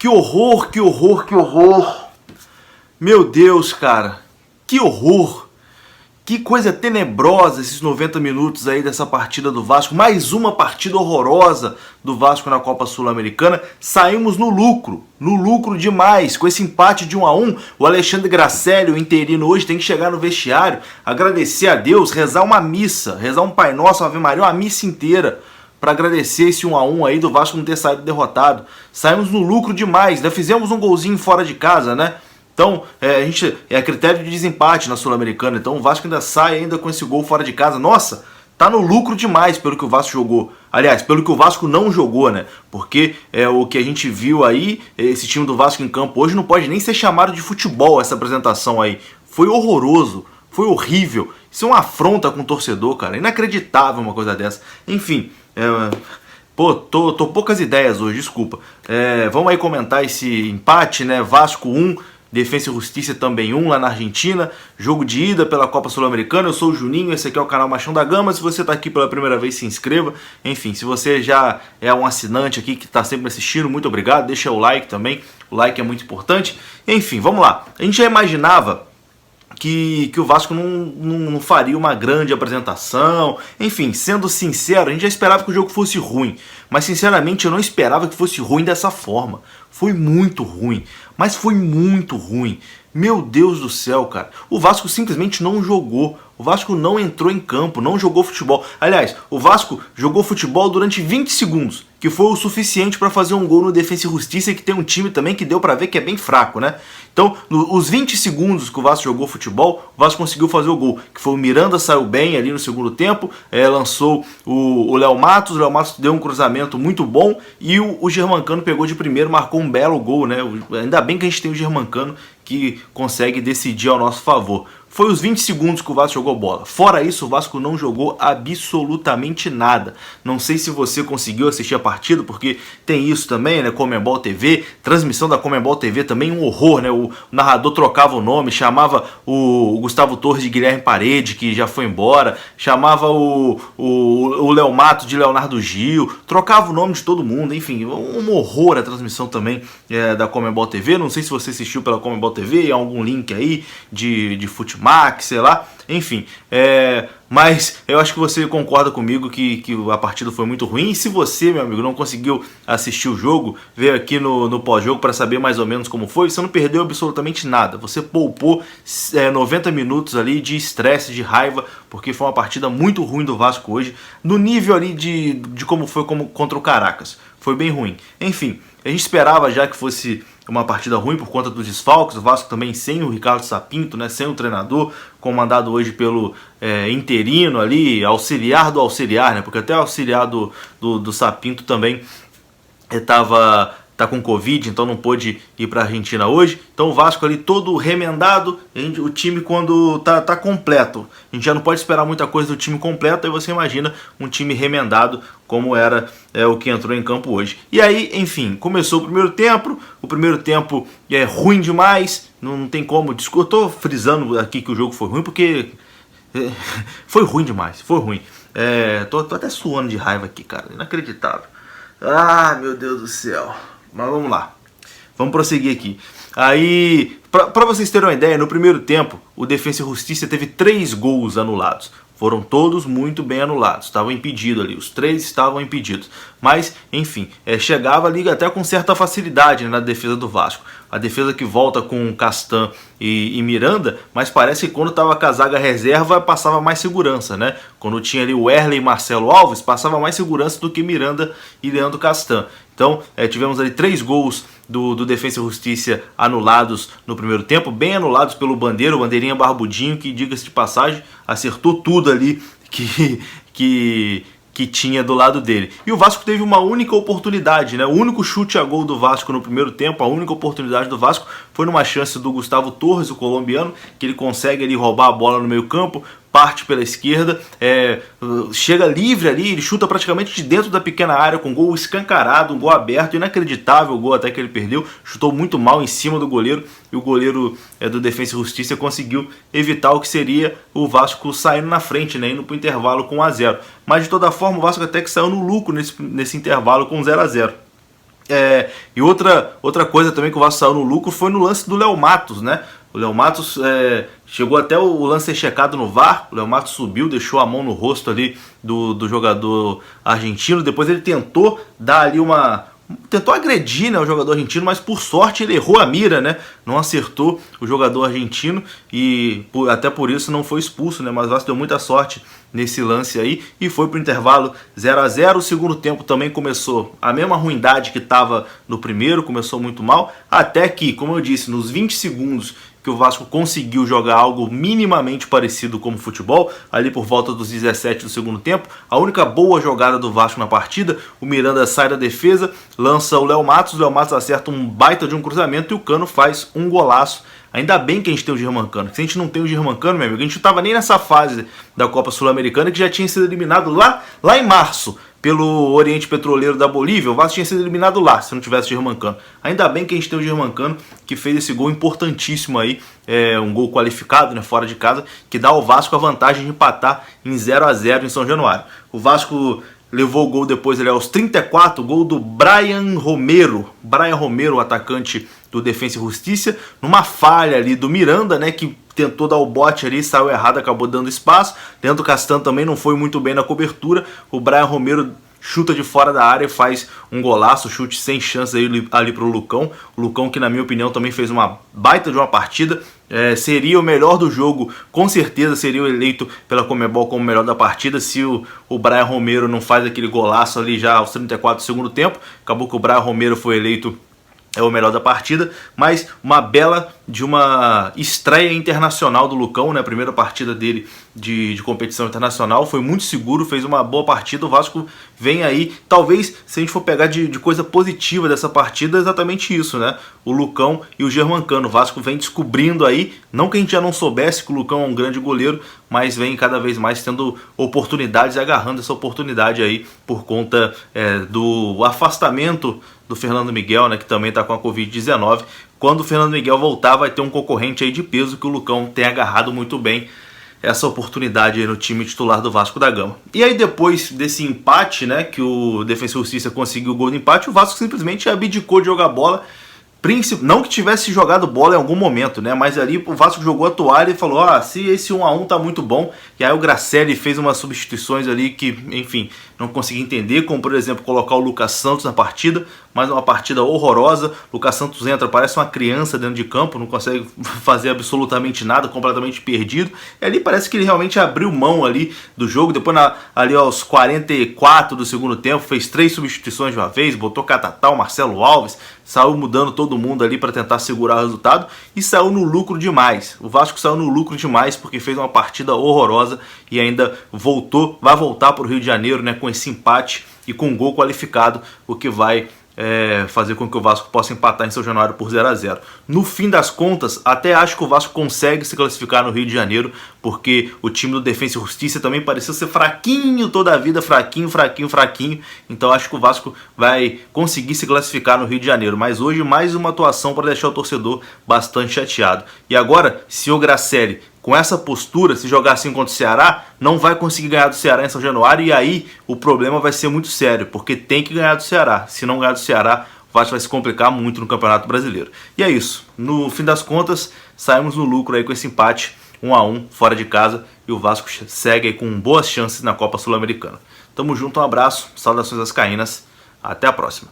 Que horror, que horror, que horror. Meu Deus, cara. Que horror. Que coisa tenebrosa esses 90 minutos aí dessa partida do Vasco. Mais uma partida horrorosa do Vasco na Copa Sul-Americana. Saímos no lucro demais. Com esse empate de 1-1, o Alexandre Gracelli, o interino hoje, tem que chegar no vestiário, agradecer a Deus, rezar uma missa, rezar um Pai Nosso, Ave Maria, uma missa inteira, para agradecer esse 1-1 aí do Vasco não ter saído derrotado. Saímos no lucro demais, ainda fizemos um golzinho fora de casa, né? Então, a gente é critério de desempate na Sul-Americana, então o Vasco ainda sai ainda com esse gol fora de casa. Nossa, tá no lucro demais pelo que o Vasco jogou. Aliás, pelo que o Vasco não jogou, né? Porque o que a gente viu aí, esse time do Vasco em campo hoje não pode nem ser chamado de futebol, essa apresentação aí. Foi horroroso, foi horrível. Isso é uma afronta com o torcedor, cara. Inacreditável uma coisa dessa. Enfim, pô, tô poucas ideias hoje, desculpa. Vamos aí comentar esse empate, né? Vasco 1, Defensa e Justiça também 1 lá na Argentina. Jogo de ida pela Copa Sul-Americana. Eu sou o Juninho, esse aqui é o canal Machão da Gama. Se você está aqui pela primeira vez, se inscreva. Enfim, se você já é um assinante aqui que está sempre assistindo, muito obrigado. Deixa o like também, o like é muito importante. Enfim, vamos lá. A gente já imaginava que o Vasco não faria uma grande apresentação. Enfim, sendo sincero, a gente já esperava que o jogo fosse ruim. Mas sinceramente eu não esperava que fosse ruim dessa forma. Foi muito ruim, mas foi muito ruim. Meu Deus do céu, cara. O Vasco simplesmente não jogou. O Vasco não entrou em campo, não jogou futebol. Aliás, o Vasco jogou futebol durante 20 segundos, que foi o suficiente para fazer um gol no Defensa e Justiça, que tem um time também que deu para ver que é bem fraco, né? Então, os 20 segundos que o Vasco jogou futebol, o Vasco conseguiu fazer o gol, que foi o Miranda, saiu bem ali no segundo tempo, lançou o Léo Matos deu um cruzamento muito bom, e o Germancano pegou de primeiro, marcou um belo gol, né? Ainda bem que a gente tem o Germancano, que consegue decidir ao nosso favor. Foi os 20 segundos que o Vasco jogou bola. Fora isso, o Vasco não jogou absolutamente nada. Não sei se você conseguiu assistir a partida, porque tem isso também, né? Comembol TV, transmissão da Comembol TV também um horror, né? O narrador trocava o nome, chamava o Gustavo Torres de Guilherme Parede, que já foi embora, chamava o Léo Matos de Leonardo Gil, trocava o nome de todo mundo, enfim, um horror a transmissão também da Comembol TV. Não sei se você assistiu pela Comembol TV, algum link aí de futebol, sei lá, enfim, mas eu acho que você concorda comigo que a partida foi muito ruim. E se você, meu amigo, não conseguiu assistir o jogo, veio aqui no pós-jogo para saber mais ou menos como foi, você não perdeu absolutamente nada, você poupou 90 minutos ali de estresse, de raiva, porque foi uma partida muito ruim do Vasco hoje, no nível ali de como foi contra o Caracas, foi bem ruim. Enfim, a gente esperava já que fosse uma partida ruim por conta dos desfalques, o Vasco também sem o Ricardo Sapinto, né, sem o treinador, comandado hoje pelo interino ali, auxiliar do auxiliar, né, porque até o auxiliar do Sapinto também tá com Covid, então não pôde ir para a Argentina hoje. Então o Vasco ali todo remendado, o time quando tá completo, a gente já não pode esperar muita coisa do time completo, aí você imagina um time remendado como era o que entrou em campo hoje. E aí, enfim, começou o primeiro tempo é ruim demais, não tem como, eu tô frisando aqui que o jogo foi ruim, porque foi ruim demais, foi ruim. Tô até suando de raiva aqui, cara, inacreditável. Ah, meu Deus do céu. Mas vamos lá, vamos prosseguir aqui. Aí, para vocês terem uma ideia, no primeiro tempo, o Defensa e Justiça teve 3 gols anulados. Foram todos muito bem anulados, estavam impedidos ali, os 3 estavam impedidos. Mas, enfim, chegava ali até com certa facilidade, né, na defesa do Vasco. A defesa que volta com Castan e Miranda, mas parece que quando estava com a zaga reserva passava mais segurança, né? Quando tinha ali o Erle e Marcelo Alves, passava mais segurança do que Miranda e Leandro Castan. Então, tivemos ali 3 gols do Defensa e Justiça anulados no primeiro tempo, bem anulados pelo Bandeira, o Bandeirinha Barbudinho, que, diga-se de passagem, acertou tudo ali que tinha do lado dele. E o Vasco teve uma única oportunidade, né? O único chute a gol do Vasco no primeiro tempo, a única oportunidade do Vasco foi numa chance do Gustavo Torres, o colombiano, que ele consegue ali roubar a bola no meio campo, parte pela esquerda, chega livre ali, ele chuta praticamente de dentro da pequena área com um gol escancarado, um gol aberto, inacreditável o gol até que ele perdeu, chutou muito mal em cima do goleiro, e o goleiro do Defensa e Justiça conseguiu evitar o que seria o Vasco saindo na frente, né, indo para o intervalo com 1-0. Mas de toda forma o Vasco até que saiu no lucro nesse intervalo com 0-0. E outra coisa também que o Vasco saiu no lucro foi no lance do Léo Matos, né? O Léo Matos chegou até o lance ser checado no VAR, o Léo Matos subiu, deixou a mão no rosto ali do jogador argentino, depois ele tentou dar ali tentou agredir, né, o jogador argentino, mas por sorte ele errou a mira, né? Não acertou o jogador argentino e até por isso não foi expulso, né? Mas o Vasco deu muita sorte nesse lance aí e foi pro intervalo 0-0. O segundo tempo também começou a mesma ruindade que estava no primeiro, começou muito mal, até que, como eu disse, nos 20 segundos que o Vasco conseguiu jogar algo minimamente parecido como futebol, ali por volta dos 17 do segundo tempo, a única boa jogada do Vasco na partida, o Miranda sai da defesa, lança o Léo Matos acerta um baita de um cruzamento e o Cano faz um golaço. Ainda bem que a gente tem o Germancano, se a gente não tem o Germancano, meu amigo, a gente não estava nem nessa fase da Copa Sul-Americana, que já tinha sido eliminado lá em março, pelo Oriente Petroleiro da Bolívia. O Vasco tinha sido eliminado lá, se não tivesse o Germancano. Ainda bem que a gente tem o Germancano, que fez esse gol importantíssimo aí, um gol qualificado, né, fora de casa, que dá ao Vasco a vantagem de empatar em 0-0 em São Januário. O Vasco levou o gol depois ali aos 34, gol do Brian Romero, o atacante do Defensa e Justiça, numa falha ali do Miranda, né, que tentou dar o bote ali, saiu errado, acabou dando espaço. Dentro do Castan também não foi muito bem na cobertura. O Brian Romero chuta de fora da área e faz um golaço, chute sem chance ali pro Lucão. O Lucão, que na minha opinião também fez uma baita de uma partida, seria o melhor do jogo, com certeza seria eleito pela Conmebol como o melhor da partida se o Brian Romero não faz aquele golaço ali já aos 34 do segundo tempo. Acabou que o Brian Romero foi eleito o melhor da partida, mas uma bela de uma estreia internacional do Lucão, né? A primeira partida dele de competição internacional, foi muito seguro, fez uma boa partida. O Vasco vem aí, talvez, se a gente for pegar de coisa positiva dessa partida, é exatamente isso, né? O Lucão e o Germancano. O Vasco vem descobrindo aí, não que a gente já não soubesse que o Lucão é um grande goleiro, mas vem cada vez mais tendo oportunidades, agarrando essa oportunidade aí por conta do afastamento do Fernando Miguel, né, que também está com a Covid-19. Quando o Fernando Miguel voltar, vai ter um concorrente aí de peso, que o Lucão tem agarrado muito bem essa oportunidade aí no time titular do Vasco da Gama. E aí depois desse empate, né, que o Defensa e Justiça conseguiu o gol de empate, o Vasco simplesmente abdicou de jogar bola. Não que tivesse jogado bola em algum momento, né? Mas ali o Vasco jogou a toalha e falou: se esse 1-1 tá muito bom. E aí o Gracelli fez umas substituições ali que, enfim, não consegui entender, como por exemplo colocar o Lucas Santos na partida, mas uma partida horrorosa. O Lucas Santos entra, parece uma criança dentro de campo, não consegue fazer absolutamente nada, completamente perdido. E ali parece que ele realmente abriu mão ali do jogo. Depois ali aos 44 do segundo tempo, fez 3 substituições de uma vez, botou Catatal, Marcelo Alves, saiu mudando todo mundo ali para tentar segurar o resultado e saiu no lucro demais. O Vasco saiu no lucro demais porque fez uma partida horrorosa e ainda vai voltar para o Rio de Janeiro, né, com esse empate e com um gol qualificado, o que vai fazer com que o Vasco possa empatar em São Januário por 0-0. No fim das contas, até acho que o Vasco consegue se classificar no Rio de Janeiro, porque o time do Defensa e Justiça também pareceu ser fraquinho toda a vida, fraquinho. Então acho que o Vasco vai conseguir se classificar no Rio de Janeiro. Mas hoje mais uma atuação para deixar o torcedor bastante chateado. E agora, se o Gracelli, com essa postura, se jogar assim contra o Ceará, não vai conseguir ganhar do Ceará em São Januário, e aí o problema vai ser muito sério, porque tem que ganhar do Ceará. Se não ganhar do Ceará, o Vasco vai se complicar muito no Campeonato Brasileiro. E é isso. No fim das contas, saímos no lucro aí com esse empate 1-1 fora de casa, e o Vasco segue aí com boas chances na Copa Sul-Americana. Tamo junto, um abraço, saudações vascaínas, até a próxima.